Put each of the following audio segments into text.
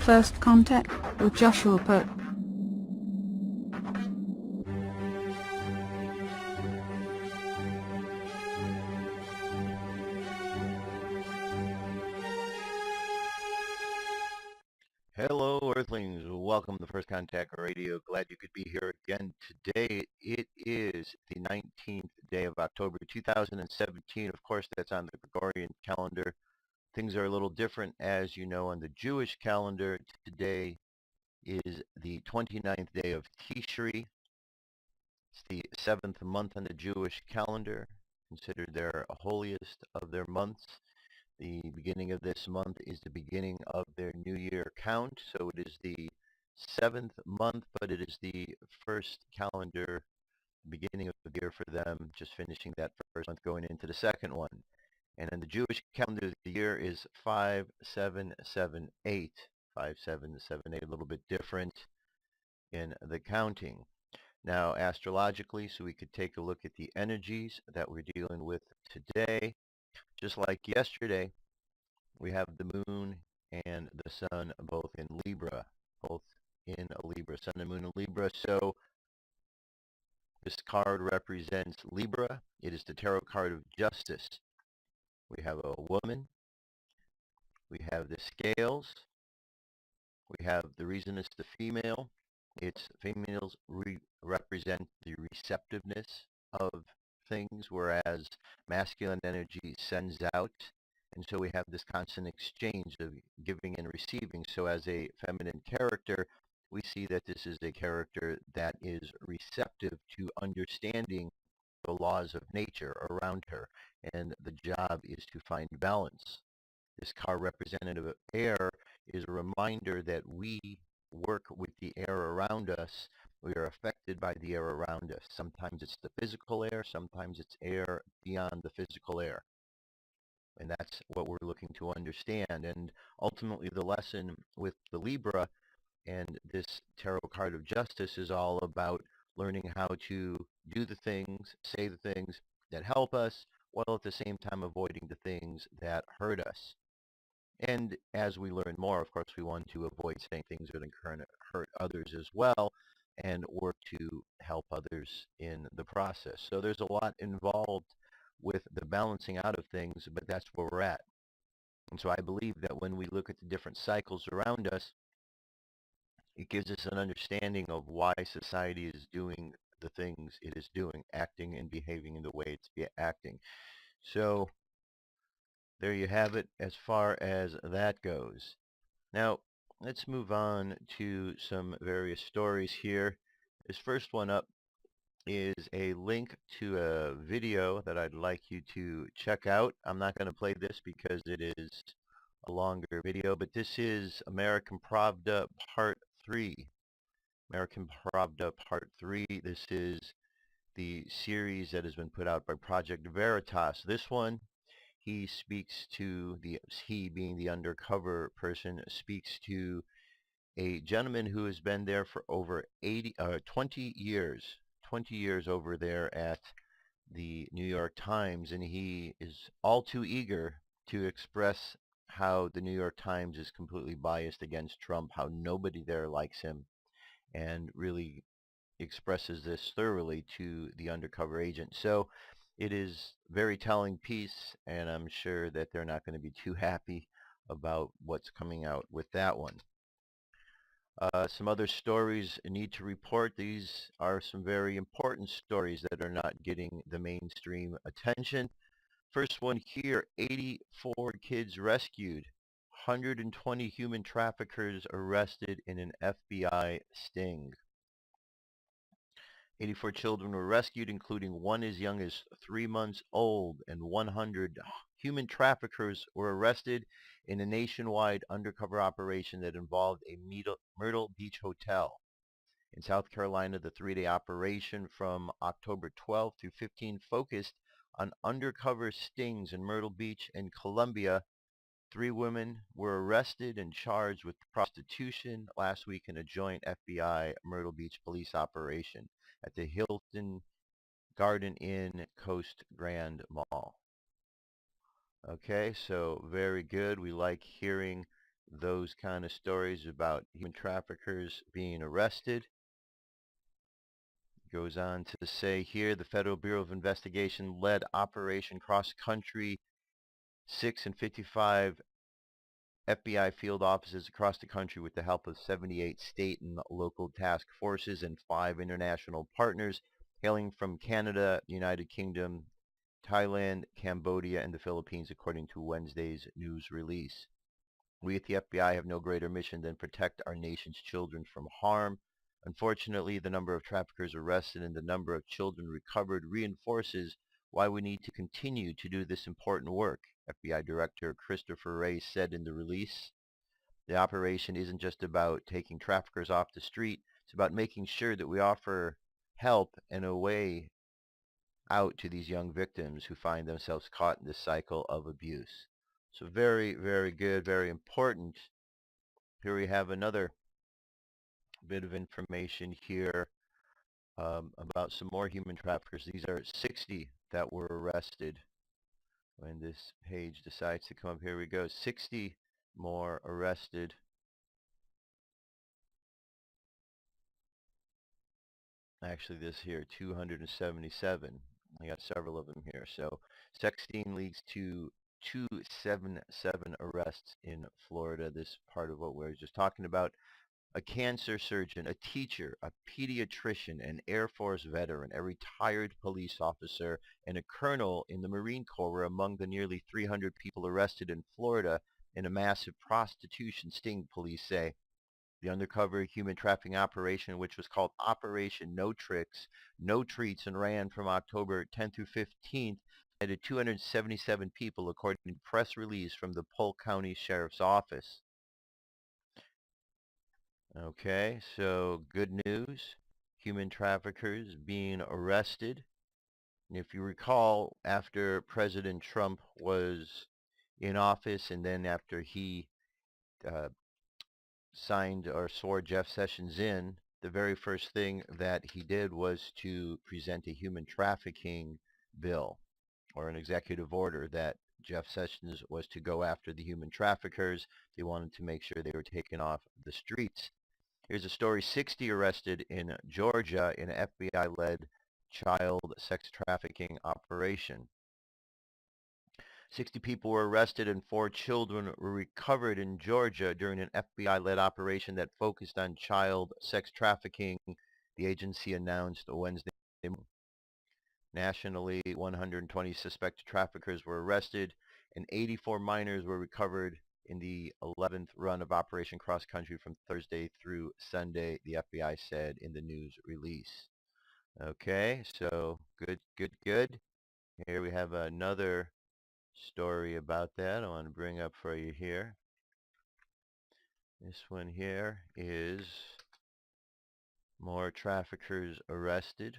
First contact with Joshua Put. Hello, Earthlings. Welcome to First Contact Radio. Glad you could be here again today. It is the 19th day of October 2017. Of course, that's on the Gregorian calendar. Things are a little different, as you know, on the Jewish calendar. Today is the 29th day of Tishri. It's the 7th month on the Jewish calendar, considered their holiest of their months. The beginning of this month is the beginning of their New Year count, so it is the 7th month, but it is the first calendar beginning of the year for them, just finishing that first month going into the second one. And in the Jewish calendar, the year is 5778. 5778, a little bit different in the counting. Now, astrologically, so we could take a look at the energies that we're dealing with today. Just like yesterday, we have the moon and the sun both in Libra, sun and moon in Libra. So this card represents Libra. It is the tarot card of justice. We have a woman. We have the scales. We have the reason it's the female. It's females represent the receptiveness of things, whereas masculine energy sends out. And so we have this constant exchange of giving and receiving. So as a feminine character, we see that this is a character that is receptive to understanding the laws of nature around her. And the job is to find balance. This card representative of air is a reminder that we work with the air around us. We are affected by the air around us. Sometimes it's the physical air, sometimes it's air beyond the physical air. And that's what we're looking to understand. And ultimately the lesson with the Libra and this tarot card of justice is all about learning how to do the things, say the things that help us, while at the same time avoiding the things that hurt us. And as we learn more, of course, we want to avoid saying things that hurt others as well, and work to help others in the process. So there's a lot involved with the balancing out of things, but that's where we're at. And so I believe that when we look at the different cycles around us, it gives us an understanding of why society is doing the things it is doing, acting and behaving in the way it's acting. So there you have it as far as that goes. Now, let's move on to some various stories here. This first one up is a link to a video that I'd like you to check out. I'm not going to play this because it is a longer video, but this is American Pravda Part 3. American Pravda Part 3. This is the series that has been put out by Project Veritas. This one, he speaks to he being the undercover person, speaks to a gentleman who has been there for over 20 years. 20 years over there at the New York Times, and he is all too eager to express how the New York Times is completely biased against Trump, how nobody there likes him, and really expresses this thoroughly to the undercover agent. So it is very telling piece, and I'm sure that they're not going to be too happy about what's coming out with that one. Some other stories I need to report. These are some very important stories that are not getting the mainstream attention. First one here, 84 kids rescued, 120 human traffickers arrested in an FBI sting. 84 children were rescued, including one as young as 3 months old, and 100 human traffickers were arrested in a nationwide undercover operation that involved a Myrtle Beach hotel. In South Carolina, the 3-day operation from October 12 through 15 focused on undercover stings in Myrtle Beach and Columbia. 3 women were arrested and charged with prostitution last week in a joint FBI Myrtle Beach police operation at the Hilton Garden Inn Coast Grand Mall. Okay, so very good. We like hearing those kind of stories about human traffickers being arrested. Goes on to say here, the Federal Bureau of Investigation led Operation Cross Country. 6 and 55 FBI field offices across the country with the help of 78 state and local task forces and 5 international partners hailing from Canada, the United Kingdom, Thailand, Cambodia, and the Philippines, according to Wednesday's news release. We at the FBI have no greater mission than protect our nation's children from harm. Unfortunately, the number of traffickers arrested and the number of children recovered reinforces why we need to continue to do this important work, FBI Director Christopher Wray said in the release. The operation isn't just about taking traffickers off the street. It's about making sure that we offer help and a way out to these young victims who find themselves caught in this cycle of abuse. So very, very good, very important. Here we have another bit of information here about some more human traffickers. These are 60 that were arrested. When this page decides to come up, here we go. 60 more arrested. Actually, this here, 277. I got several of them here. So 16 leads to 277 arrests in Florida. This part of what we were just talking about. A cancer surgeon, a teacher, a pediatrician, an Air Force veteran, a retired police officer, and a colonel in the Marine Corps were among the nearly 300 people arrested in Florida in a massive prostitution sting, police say. The undercover human trafficking operation, which was called Operation No Tricks, No Treats, and ran from October 10th through 15th, added 277 people, according to a press release from the Polk County Sheriff's Office. Okay, so good news. Human traffickers being arrested. And if you recall, after President Trump was in office and then after he uh, signed or swore Jeff Sessions in, the very first thing that he did was to present a human trafficking bill or an executive order that Jeff Sessions was to go after the human traffickers. They wanted to make sure they were taken off the streets. Here's a story, 60 arrested in Georgia in an FBI-led child sex trafficking operation. 60 people were arrested and 4 children were recovered in Georgia during an FBI-led operation that focused on child sex trafficking, the agency announced Wednesday. Nationally, 120 suspected traffickers were arrested and 84 minors were recovered in the 11th run of Operation Cross Country from Thursday through Sunday, the FBI said in the news release. Okay, so good, good, good. Here we have another story about that I want to bring up for you here. This one here is more traffickers arrested.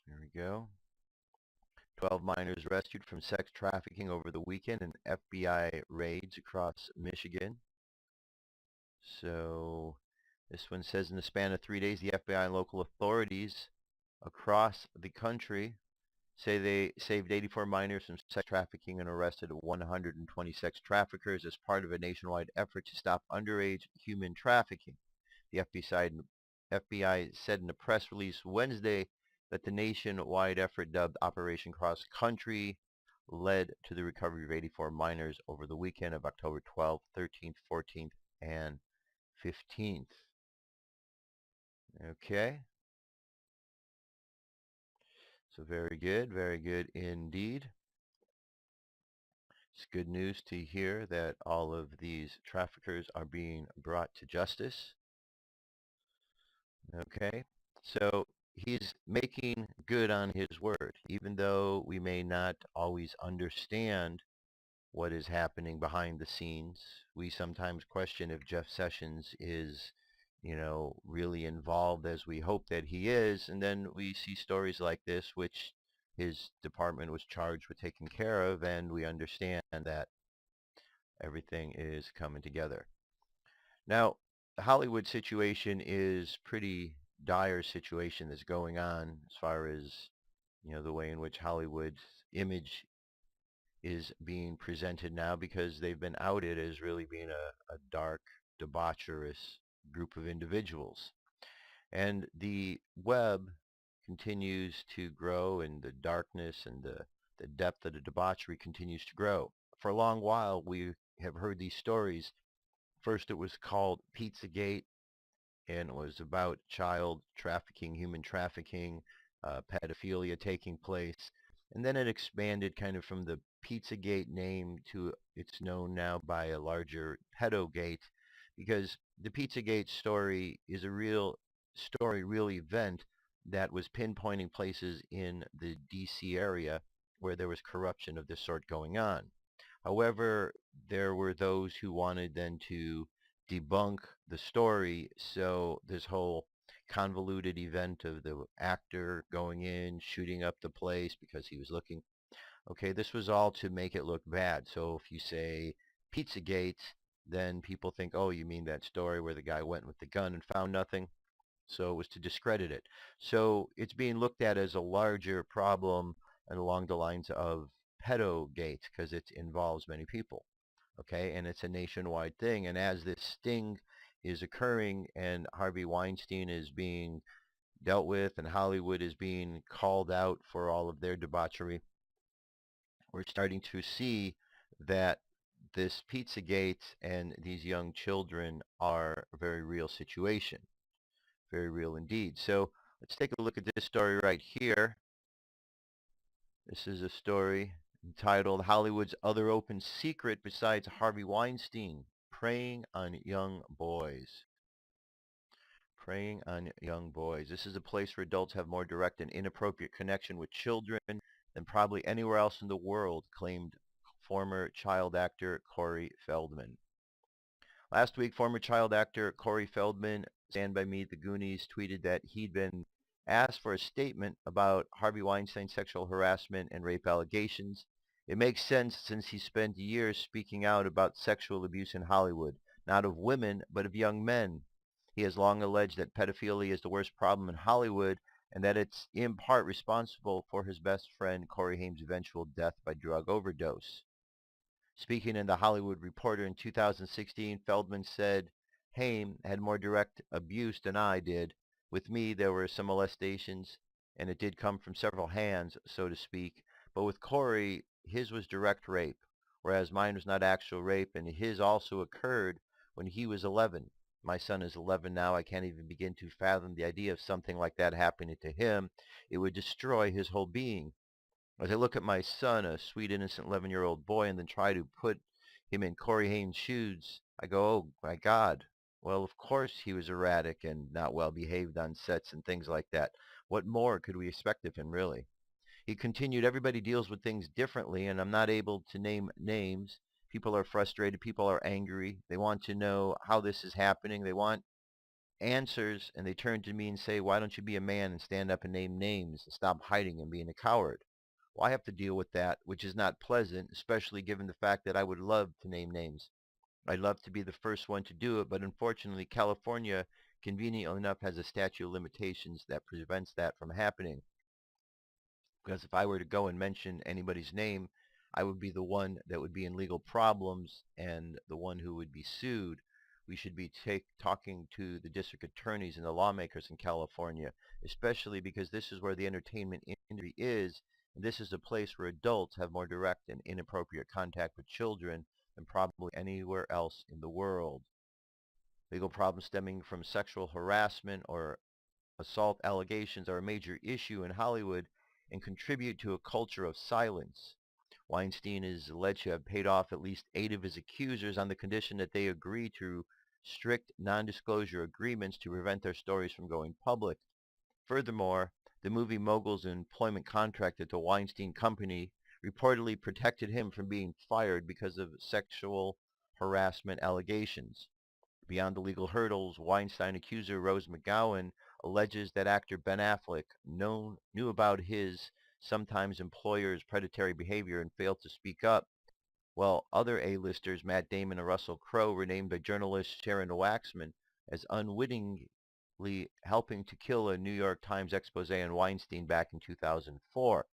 Here we go. 12 minors rescued from sex trafficking over the weekend in FBI raids across Michigan. So this one says in the span of 3 days, the FBI and local authorities across the country say they saved 84 minors from sex trafficking and arrested 120 sex traffickers as part of a nationwide effort to stop underage human trafficking. The FBI said in a press release Wednesday that the nationwide effort, dubbed Operation Cross Country, led to the recovery of 84 minors over the weekend of October 12th, 13th, 14th, and 15th. Okay. So very good indeed. It's good news to hear that all of these traffickers are being brought to justice. Okay, so he's making good on his word, even though we may not always understand what is happening behind the scenes. We sometimes question if Jeff Sessions is, really involved as we hope that he is, and then we see stories like this, which his department was charged with taking care of, and we understand that everything is coming together. Now, the Hollywood situation is pretty dire situation that's going on as far as, the way in which Hollywood's image is being presented now because they've been outed as really being a dark, debaucherous group of individuals. And the web continues to grow, and the darkness and the depth of the debauchery continues to grow. For a long while, we have heard these stories. First, it was called Pizzagate, and it was about child trafficking, human trafficking, pedophilia taking place. And then it expanded kind of from the Pizzagate name to it's known now by a larger pedogate, because the Pizzagate story is a real story, real event that was pinpointing places in the DC area where there was corruption of this sort going on. However, there were those who wanted then to debunk the story, so this whole convoluted event of the actor going in, shooting up the place because he was looking. Okay, this was all to make it look bad. So if you say Pizzagate, then people think, oh, you mean that story where the guy went with the gun and found nothing? So it was to discredit it. So it's being looked at as a larger problem and along the lines of pedogate because it involves many people. Okay, and it's a nationwide thing. And as this sting is occurring and Harvey Weinstein is being dealt with and Hollywood is being called out for all of their debauchery, we're starting to see that this Pizzagate and these young children are a very real situation. Very real indeed. So let's take a look at this story right here. This is a story entitled Hollywood's Other Open Secret Besides Harvey Weinstein, Preying on Young Boys. Preying on young boys. This is a place where adults have more direct and inappropriate connection with children than probably anywhere else in the world, claimed former child actor Corey Feldman. Last week, former child actor Corey Feldman, Stand By Me, The Goonies, tweeted that he'd been asked for a statement about Harvey Weinstein's sexual harassment and rape allegations. It makes sense since he spent years speaking out about sexual abuse in Hollywood, not of women, but of young men. He has long alleged that pedophilia is the worst problem in Hollywood and that it's in part responsible for his best friend Corey Haim's eventual death by drug overdose. Speaking in The Hollywood Reporter in 2016, Feldman said, Haim had more direct abuse than I did. With me, there were some molestations, and it did come from several hands, so to speak. But with Corey, his was direct rape, whereas mine was not actual rape, and his also occurred when he was 11. My son is 11 now. I can't even begin to fathom the idea of something like that happening to him. It would destroy his whole being. As I look at my son, a sweet, innocent 11-year-old boy, and then try to put him in Corey Haim's shoes, I go, oh my God. Well, of course he was erratic and not well behaved on sets and things like that. What more could we expect of him, really? He continued, everybody deals with things differently, and I'm not able to name names. People are frustrated. People are angry. They want to know how this is happening. They want answers, and they turn to me and say, why don't you be a man and stand up and name names and stop hiding and being a coward? Well, I have to deal with that, which is not pleasant, especially given the fact that I would love to name names. I'd love to be the first one to do it, but unfortunately, California, conveniently enough, has a statute of limitations that prevents that from happening. Because if I were to go and mention anybody's name, I would be the one that would be in legal problems and the one who would be sued. We should be talking to the district attorneys and the lawmakers in California, especially because this is where the entertainment industry is, and this is a place where adults have more direct and inappropriate contact with children than probably anywhere else in the world. Legal problems stemming from sexual harassment or assault allegations are a major issue in Hollywood and contribute to a culture of silence. Weinstein is alleged to have paid off at least 8 of his accusers on the condition that they agree to strict non-disclosure agreements to prevent their stories from going public. Furthermore, the movie mogul's employment contract at the Weinstein Company reportedly protected him from being fired because of sexual harassment allegations. Beyond the legal hurdles, Weinstein accuser Rose McGowan alleges that actor Ben Affleck knew about his sometimes employer's predatory behavior and failed to speak up, while other A-listers, Matt Damon and Russell Crowe, were named by journalist Sharon Waxman as unwittingly helping to kill a New York Times expose on Weinstein back in 2004.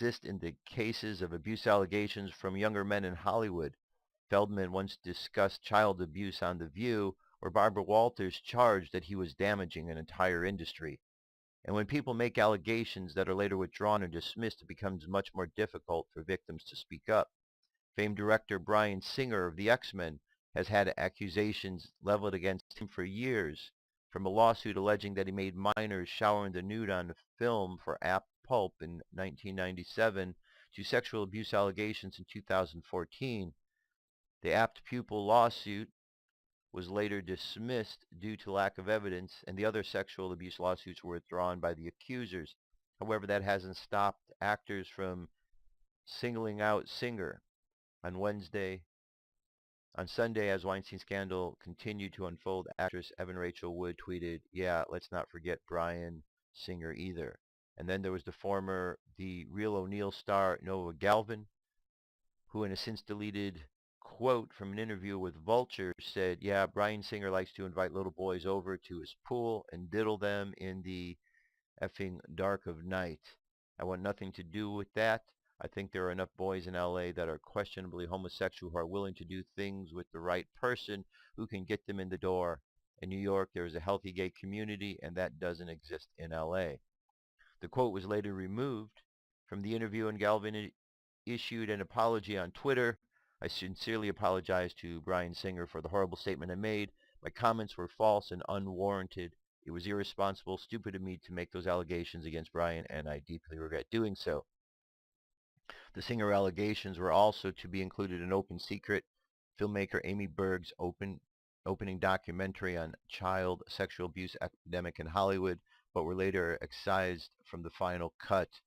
exist in the cases of abuse allegations from younger men in Hollywood. Feldman once discussed child abuse on The View, where Barbara Walters charged that he was damaging an entire industry. And when people make allegations that are later withdrawn or dismissed, it becomes much more difficult for victims to speak up. Famed director Bryan Singer of the X-Men has had accusations leveled against him for years, from a lawsuit alleging that he made minors shower in the nude on film for Apt Pulp in 1997 to sexual abuse allegations in 2014. The Apt Pupil lawsuit was later dismissed due to lack of evidence, and the other sexual abuse lawsuits were withdrawn by the accusers. However, that hasn't stopped actors from singling out Singer. On Sunday, as Weinstein scandal continued to unfold, actress Evan Rachel Wood tweeted, "Yeah, let's not forget Bryan Singer either." And then there was the Real O'Neal star Noah Galvin, who in a since deleted quote from an interview with Vulture said, "Yeah, Bryan Singer likes to invite little boys over to his pool and diddle them in the effing dark of night. I want nothing to do with that. I think there are enough boys in LA that are questionably homosexual who are willing to do things with the right person who can get them in the door. In New York, there is a healthy gay community, and that doesn't exist in LA." The quote was later removed from the interview, and Galvin issued an apology on Twitter. "I sincerely apologize to Bryan Singer for the horrible statement I made. My comments were false and unwarranted. It was irresponsible, stupid of me to make those allegations against Bryan, and I deeply regret doing so." The Singer allegations were also to be included in Open Secret, filmmaker Amy Berg's opening documentary on child sexual abuse epidemic in Hollywood, but were later excised from the final cut.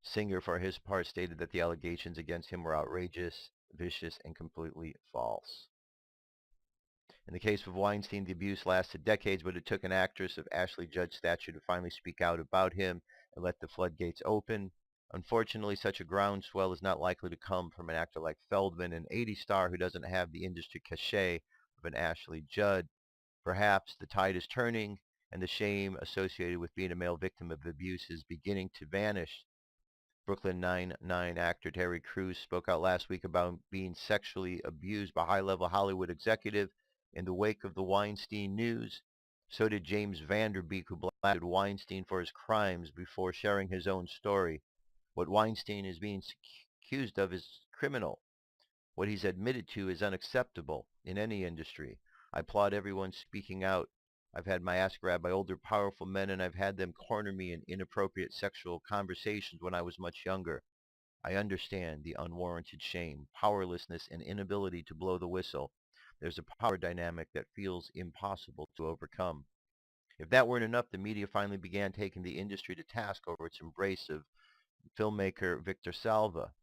Singer, for his part, stated that the allegations against him were outrageous, vicious, and completely false. In the case of Weinstein, the abuse lasted decades, but it took an actress of Ashley Judd's stature to finally speak out about him and let the floodgates open. Unfortunately, such a groundswell is not likely to come from an actor like Feldman, an 80s star who doesn't have the industry cachet of an Ashley Judd. Perhaps the tide is turning, and the shame associated with being a male victim of abuse is beginning to vanish. Brooklyn Nine-Nine actor Terry Crews spoke out last week about being sexually abused by a high-level Hollywood executive in the wake of the Weinstein news. So did James Vanderbeek, who blasted Weinstein for his crimes before sharing his own story. What Weinstein is being accused of is criminal. What he's admitted to is unacceptable in any industry. I applaud everyone speaking out. I've had my ass grabbed by older, powerful men, and I've had them corner me in inappropriate sexual conversations when I was much younger. I understand the unwarranted shame, powerlessness, and inability to blow the whistle. There's a power dynamic that feels impossible to overcome. If that weren't enough, the media finally began taking the industry to task over its embrace of filmmaker Victor Salva.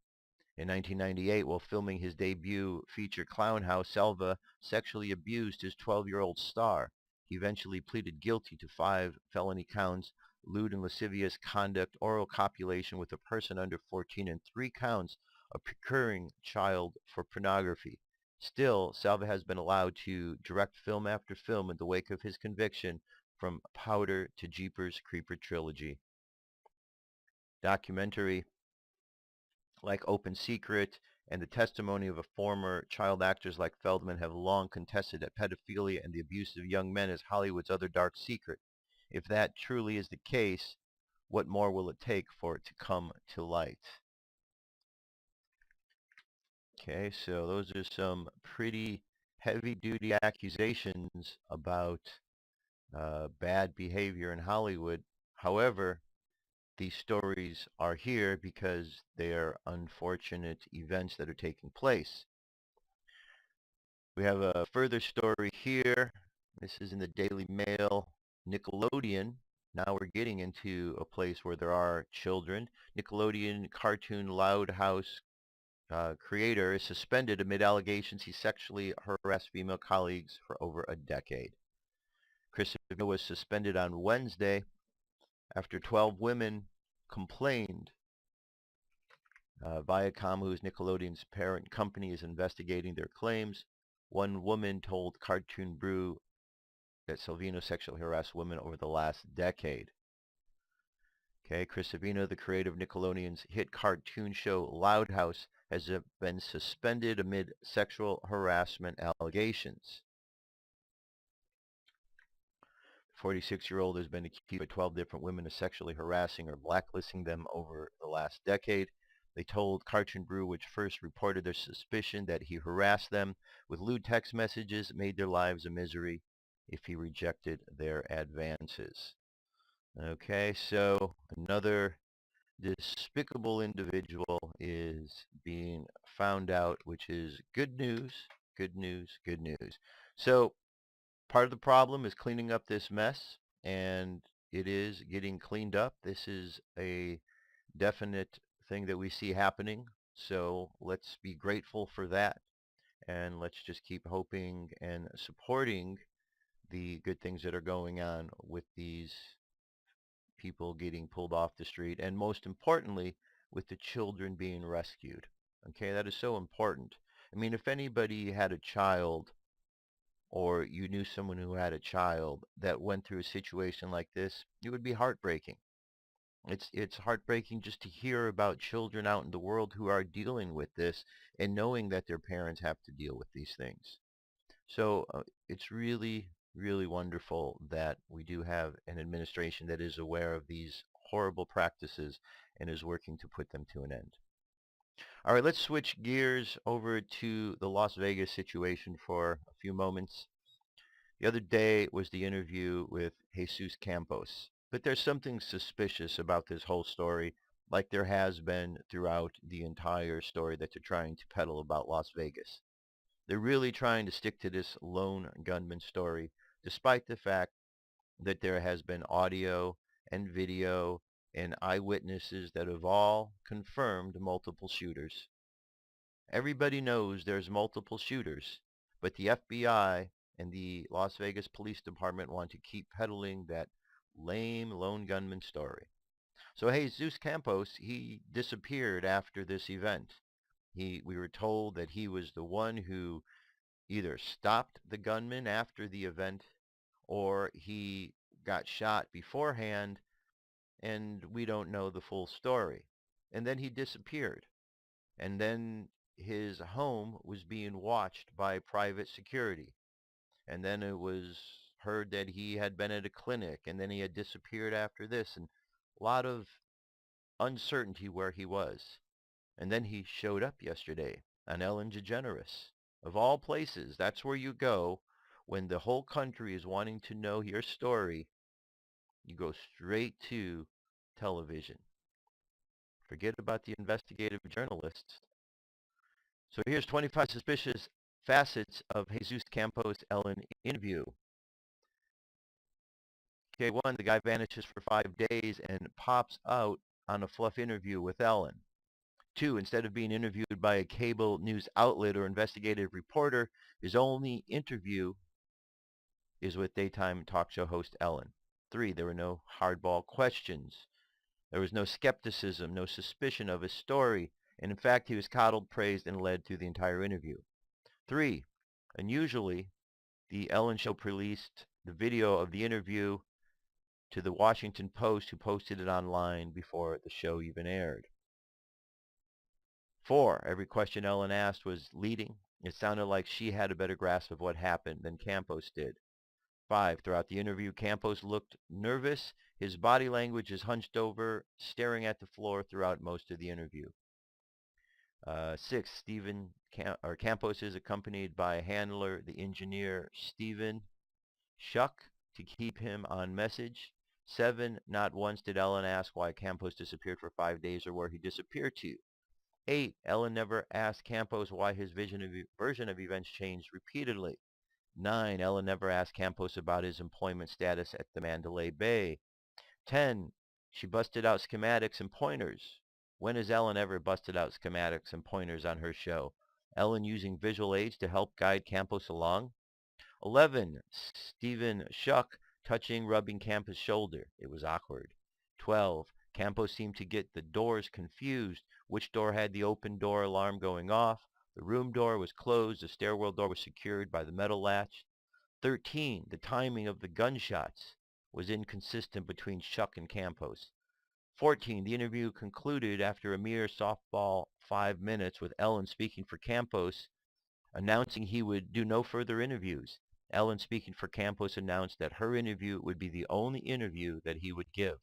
In 1998, while filming his debut feature Clown House, Salva sexually abused his 12-year-old star. He eventually pleaded guilty to 5 felony counts, lewd and lascivious conduct, oral copulation with a person under 14, and 3 counts of procuring child for pornography. Still, Salva has been allowed to direct film after film in the wake of his conviction, from Powder to Jeepers Creeper trilogy. Documentary like Open Secret and the testimony of a former child actors like Feldman have long contested that pedophilia and the abuse of young men is Hollywood's other dark secret. If that truly is the case, what more will it take for it to come to light? Okay, so those are some pretty heavy-duty accusations about bad behavior in Hollywood. However, these stories are here because they are unfortunate events that are taking place. We have a further story here. This is in the Daily Mail. Nickelodeon. Now we're getting into a place where there are children. Nickelodeon cartoon Loud House creator is suspended amid allegations he sexually harassed female colleagues for over a decade. Chris was suspended on Wednesday after 12 women complained. Viacom, who is Nickelodeon's parent company, is investigating their claims. One woman told Cartoon Brew that Salvino sexually harassed women over the last decade. Okay, Chris Savino, the creator of Nickelodeon's hit cartoon show Loud House, has been suspended amid sexual harassment allegations. 46-year-old has been accused by 12 different women of sexually harassing or blacklisting them over the last decade. They told Cartoon Brew, which first reported their suspicion that he harassed them with lewd text messages that made their lives a misery if he rejected their advances. Okay, so another despicable individual is being found out, which is good news, good news, good news. So part of the problem is cleaning up this mess, and it is getting cleaned up. This is a definite thing that we see happening. So let's be grateful for that, and let's just keep hoping and supporting the good things that are going on with these people getting pulled off the street, and most importantly, with the children being rescued. Okay, that is so important. I mean, if anybody had a child or you knew someone who had a child that went through a situation like this, it would be heartbreaking. It's heartbreaking just to hear about children out in the world who are dealing with this and knowing that their parents have to deal with these things. So it's really, really wonderful that we do have an administration that is aware of these horrible practices and is working to put them to an end. All right, let's switch gears over to the Las Vegas situation for a few moments. The other day was the interview with Jesus Campos, but there's something suspicious about this whole story, like there has been throughout the entire story that they're trying to peddle about Las Vegas. They're really trying to stick to this lone gunman story, despite the fact that there has been audio and video and eyewitnesses that have all confirmed multiple shooters. Everybody knows there's multiple shooters, but the FBI and the Las Vegas Police Department want to keep peddling that lame lone gunman story. So Jesus Campos, he disappeared after this event. We were told that he was the one who either stopped the gunman after the event or he got shot beforehand, and we don't know the full story. And then he disappeared. And then his home was being watched by private security. And then it was heard that he had been at a clinic, and then he had disappeared after this, and a lot of uncertainty where he was. And then he showed up yesterday on Ellen DeGeneres. Of all places, that's where you go when the whole country is wanting to know your story. You go straight to television. Forget about the investigative journalists. So here's 25 suspicious facets of Jesus Campos' Ellen interview. Okay, one, the guy vanishes for 5 days and pops out on a fluff interview with Ellen. Two, instead of being interviewed by a cable news outlet or investigative reporter, his only interview is with daytime talk show host Ellen. Three, there were no hardball questions. There was no skepticism, no suspicion of his story, and in fact, he was coddled, praised, and led through the entire interview. Three, unusually, the Ellen Show released the video of the interview to the Washington Post, who posted it online before the show even aired. Four, every question Ellen asked was leading. It sounded like she had a better grasp of what happened than Campos did. Five, throughout the interview, Campos looked nervous. His body language is hunched over, staring at the floor throughout most of the interview. Six, Campos is accompanied by a handler, the engineer Stephen Shuck, to keep him on message. Seven, not once did Ellen ask why Campos disappeared for 5 days or where he disappeared to. Eight, Ellen never asked Campos why his version of events changed repeatedly. 9, Ellen never asked Campos about his employment status at the Mandalay Bay. 10, she busted out schematics and pointers. When has Ellen ever busted out schematics and pointers on her show? Ellen using visual aids to help guide Campos along? 11, Stephen Shuck touching, rubbing Campos' shoulder. It was awkward. 12, Campos seemed to get the doors confused. Which door had the open door alarm going off? The room door was closed. The stairwell door was secured by the metal latch. 13, the timing of the gunshots was inconsistent between Shuck and Campos. 14. The interview concluded after a mere softball 5 minutes with Ellen speaking for Campos, announcing he would do no further interviews. Ellen, speaking for Campos, announced that her interview would be the only interview that he would give.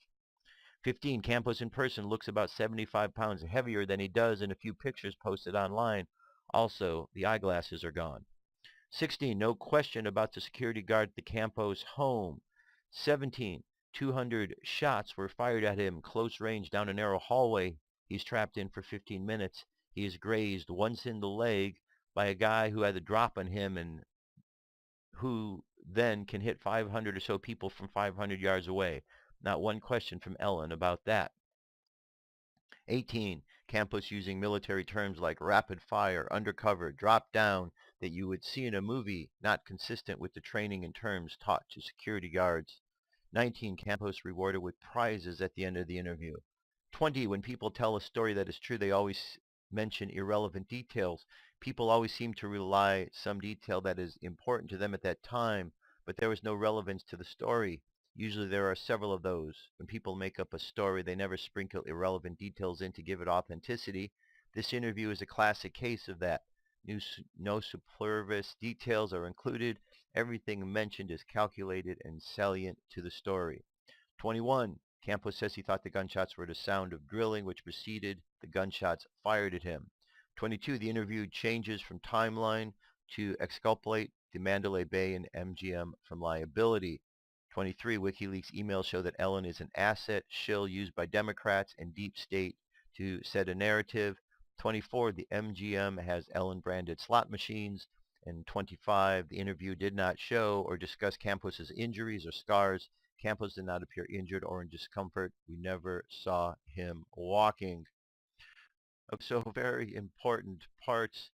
15. Campos in person looks about 75 pounds heavier than he does in a few pictures posted online. Also, the eyeglasses are gone. 16. No question about the security guard at the Campos home. 17. 200 shots were fired at him close range down a narrow hallway he's trapped in for 15 minutes. He is grazed once in the leg by a guy who had a drop on him and who then can hit 500 or so people from 500 yards away. Not one question from Ellen about that. 18. Campos using military terms like rapid fire, undercover, drop down that you would see in a movie, not consistent with the training and terms taught to security guards. 19. Campos rewarded with prizes at the end of the interview. 20. When people tell a story that is true, they always mention irrelevant details. People always seem to rely some detail that is important to them at that time, but there was no relevance to the story. Usually there are several of those. When people make up a story, they never sprinkle irrelevant details in to give it authenticity. This interview is a classic case of that. No superfluous details are included. Everything mentioned is calculated and salient to the story. 21. Campos says he thought the gunshots were the sound of drilling, which preceded the gunshots fired at him. 22. The interview changes from timeline to exculpate the Mandalay Bay and MGM from liability. 23. WikiLeaks emails show that Ellen is an asset shill used by Democrats and deep state to set a narrative. 24. The MGM has Ellen branded slot machines. And 25. The interview did not show or discuss Campos's injuries or scars. Campos did not appear injured or in discomfort. We never saw him walking. So very important parts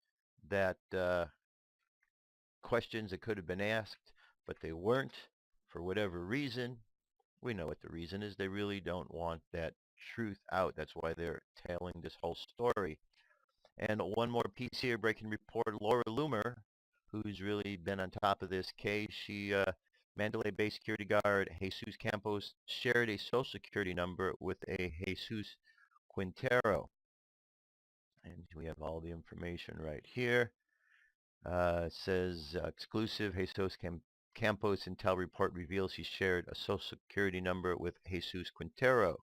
that questions that could have been asked, but they weren't for whatever reason. We know what the reason is. They really don't want that truth out. That's why they're telling this whole story. And one more piece here, breaking report, Laura Loomer, who's really been on top of this case. She, Mandalay Bay security guard Jesus Campos shared a social security number with a Jesus Quintero. And we have all the information right here. It says exclusive Jesus Campos intel report reveals he shared a social security number with Jesus Quintero.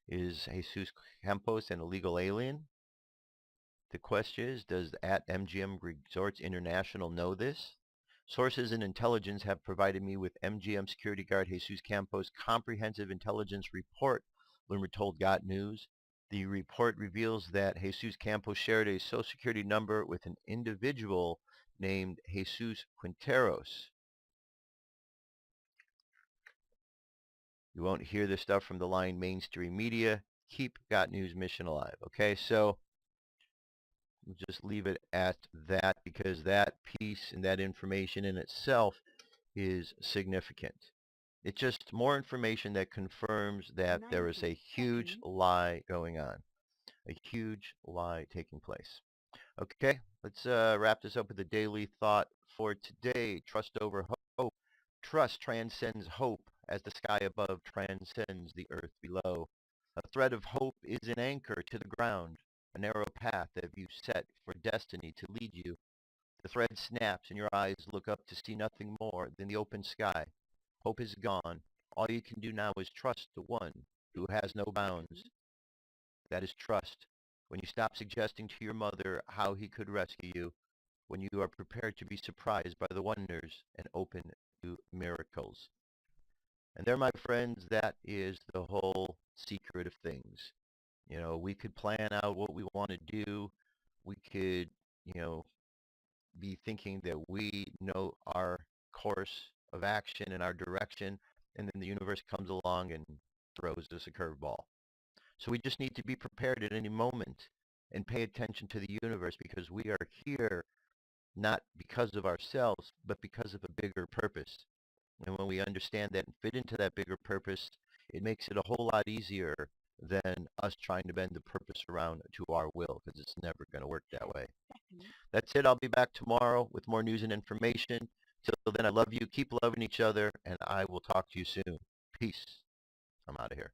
Is Jesus Campos an illegal alien? The question is, does at MGM Resorts International know this? Sources in intelligence have provided me with MGM security guard Jesus Campos' comprehensive intelligence report, Loomer told Got News. The report reveals that Jesus Campos shared a social security number with an individual named Jesus Quinteros. You won't hear this stuff from the lying mainstream media. Keep Got News mission alive. Okay, so we'll just leave it at that because that piece and that information in itself is significant. It's just more information that confirms that there is a huge lie going on, a huge lie taking place. Okay, let's wrap this up with a daily thought for today. Trust over hope. Trust transcends hope as the sky above transcends the earth below. A thread of hope is an anchor to the ground, a narrow path that you set for destiny to lead you. The thread snaps and your eyes look up to see nothing more than the open sky. Hope is gone. All you can do now is trust the one who has no bounds. That is trust. When you stop suggesting to your mother how he could rescue you, when you are prepared to be surprised by the wonders and open to miracles. And there, my friends, that is the whole secret of things. You know, we could plan out what we want to do. We could, be thinking that we know our course of action and our direction, and then the universe comes along and throws us a curveball. So we just need to be prepared at any moment and pay attention to the universe because we are here not because of ourselves, but because of a bigger purpose. And when we understand that and fit into that bigger purpose, it makes it a whole lot easier than us trying to bend the purpose around to our will, because it's never going to work that way. That's it. I'll be back tomorrow with more news and information. Till then, I love you. Keep loving each other, and I will talk to you soon. Peace. I'm out of here.